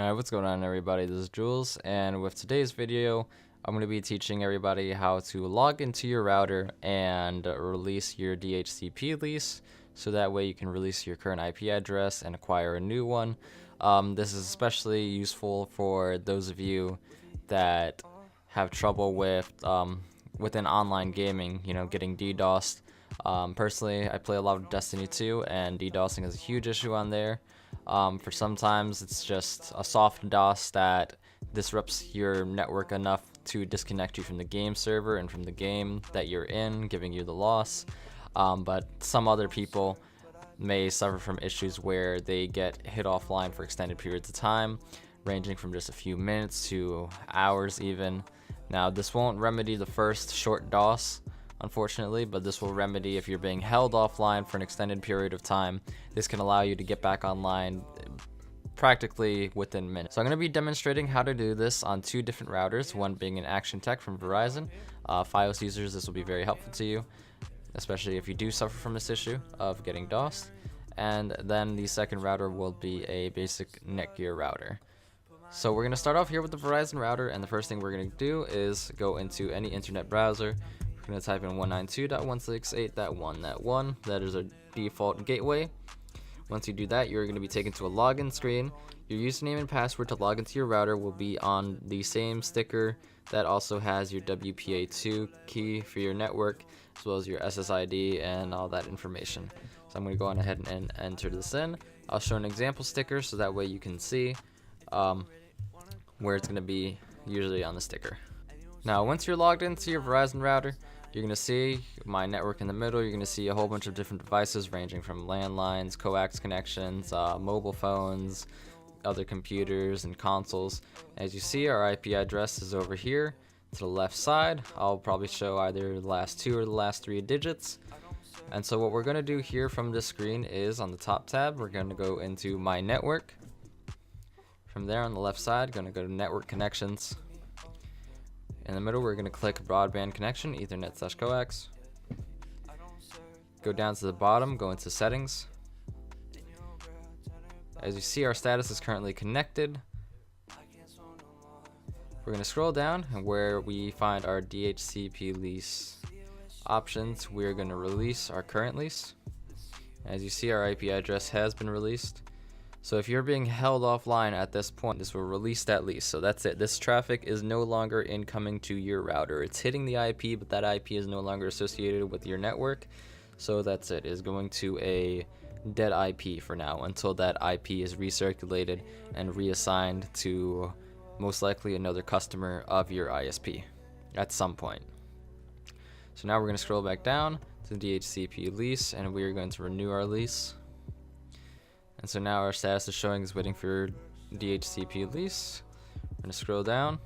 Alright, what's going on everybody? This is Jules, and with today's video, I'm going to be teaching everybody how to log into your router and release your DHCP lease, so that way you can release your current IP address and acquire a new one. This is especially useful for those of you that have trouble with within online gaming, getting DDoS'd. Personally, I play a lot of Destiny 2, and DDoSing is a huge issue on there. For sometimes it's just a soft DOS that disrupts your network enough to disconnect you from the game server and from the game that you're in, giving you the loss. But some other people may suffer from issues where they get hit offline for extended periods of time, ranging from just a few minutes to hours even. Now, this won't remedy the first short DOS, unfortunately, but this will remedy if you're being held offline for an extended period of time. This can allow you to get back online practically within minutes. So I'm going to be demonstrating how to do this on two different routers, one being an Actiontec from Verizon. FiOS users, this will be very helpful to you, especially if you do suffer from this issue of getting DOSed. And then the second router will be a basic Netgear router. So we're going to start off here with the Verizon router, and the first thing we're going to do is go into any internet browser. We're going to type in 192.168.1.1. That is our default gateway. Once you do that, you're going to be taken to a login screen. Your username and password to log into your router will be on the same sticker that also has your WPA2 key for your network, as well as your SSID and all that information. So I'm going to go on ahead and enter this in. I'll show an example sticker so that way you can see where it's going to be usually on the sticker. Now, once you're logged into your Verizon router, you're going to see my network in the middle. You're going to see a whole bunch of different devices ranging from landlines, coax connections, mobile phones, other computers, and consoles. As you see, our IP address is over here to the left side. I'll probably show either the last two or the last three digits. And so what we're going to do here from this screen is on the top tab, we're going to go into My Network. From there on the left side, going to go to Network Connections. In the middle, we're going to click Broadband Connection, Ethernet/coax. Go down to the bottom, go into Settings. As you see, our status is currently connected. We're going to scroll down, and where we find our DHCP lease options, we're going to release our current lease. As you see, our IP address has been released. So if you're being held offline at this point, this will release that lease. So that's it. This traffic is no longer incoming to your router. It's hitting the IP, but that IP is no longer associated with your network. So that's it. It's going to a dead IP for now until that IP is recirculated and reassigned to most likely another customer of your ISP at some point. So now we're going to scroll back down to the DHCP lease, and we are going to renew our lease. And so now our status is showing is waiting for DHCP lease. We're going to scroll down.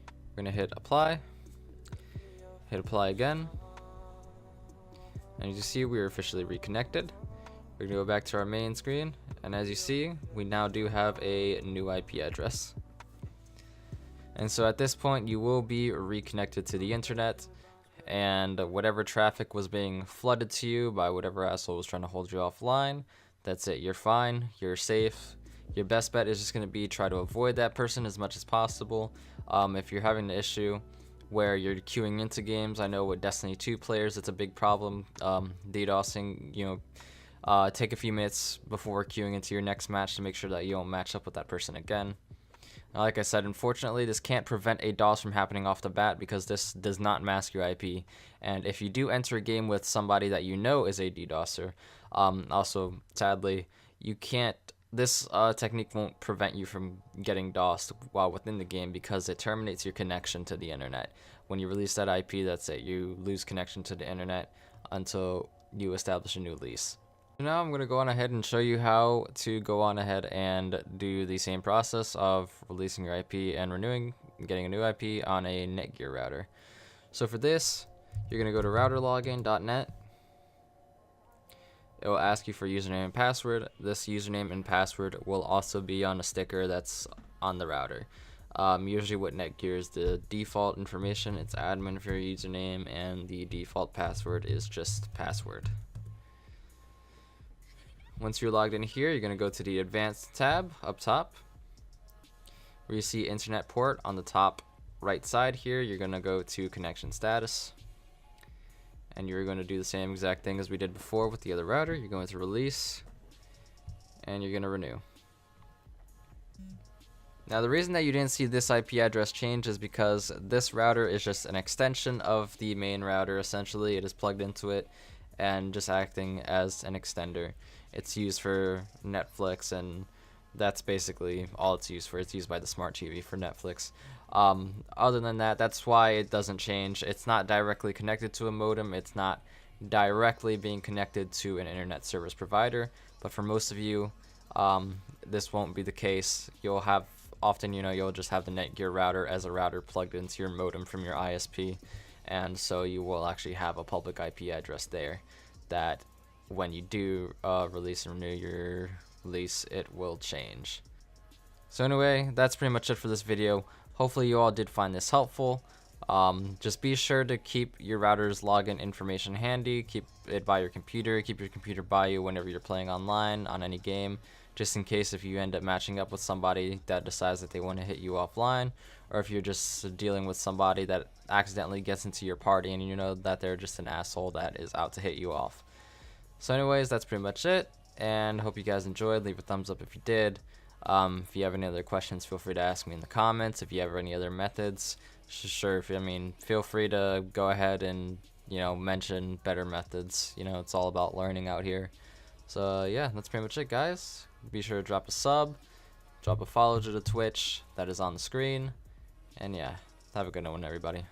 We're going to hit apply. Hit apply again. And as you see, we are officially reconnected. We're going to go back to our main screen. And as you see, we now do have a new IP address. And so at this point, you will be reconnected to the internet. And whatever traffic was being flooded to you by whatever asshole was trying to hold you offline, that's it. You're fine. You're safe. Your best bet is just going to be try to avoid that person as much as possible. If you're having an issue where you're queuing into games, I know with Destiny 2 players, it's a big problem. DDoSing, take a few minutes before queuing into your next match to make sure that you don't match up with that person again. Like I said, unfortunately, this can't prevent a DOS from happening off the bat because this does not mask your IP. And if you do enter a game with somebody that you know is a DDoSer, also, sadly, you can't. This technique won't prevent you from getting DOSed while within the game because it terminates your connection to the internet. When you release that IP, that's it. You lose connection to the internet until you establish a new lease. So now I'm going to go on ahead and show you how to go on ahead and do the same process of releasing your IP and getting a new IP on a Netgear router. So for this, you're going to go to routerlogin.net. It will ask you for username and password. This username and password will also be on a sticker that's on the router. Usually with Netgear is the default information. It's admin for your username, and the default password is just password. Once you're logged in here, you're going to go to the Advanced tab up top. where you see internet port on the top right side here, you're going to go to connection status, and you're going to do the same exact thing as we did before with the other router. You're going to release, and you're going to renew. Now the reason that you didn't see this IP address change is because this router is just an extension of the main router. Essentially, it is plugged into it and just acting as an extender. It's used for Netflix, and that's basically all it's used for. It's used by the smart TV for Netflix. Other than that, that's why it doesn't change. It's not directly connected to a modem. It's not directly being connected to an internet service provider. But for most of you, this won't be the case. You'll have often, you'll just have the Netgear router as a router plugged into your modem from your ISP, and so you will actually have a public IP address there that when you do release and renew your lease, it will change. So anyway, that's pretty much it for this video. Hopefully you all did find this helpful. Just be sure to keep your router's login information handy, keep it by your computer, keep your computer by you whenever you're playing online on any game, just in case if you end up matching up with somebody that decides that they want to hit you offline, or if you're just dealing with somebody that accidentally gets into your party and you know that they're just an asshole that is out to hit you off. So anyways, that's pretty much it, and hope you guys enjoyed. Leave a thumbs up if you did. If you have any other questions, feel free to ask me in the comments. If you have any other methods, feel free to go ahead and mention better methods. It's all about learning out here. So yeah, that's pretty much it, guys. Be sure to drop a sub, drop a follow to the Twitch that is on the screen, and yeah, have a good one, everybody.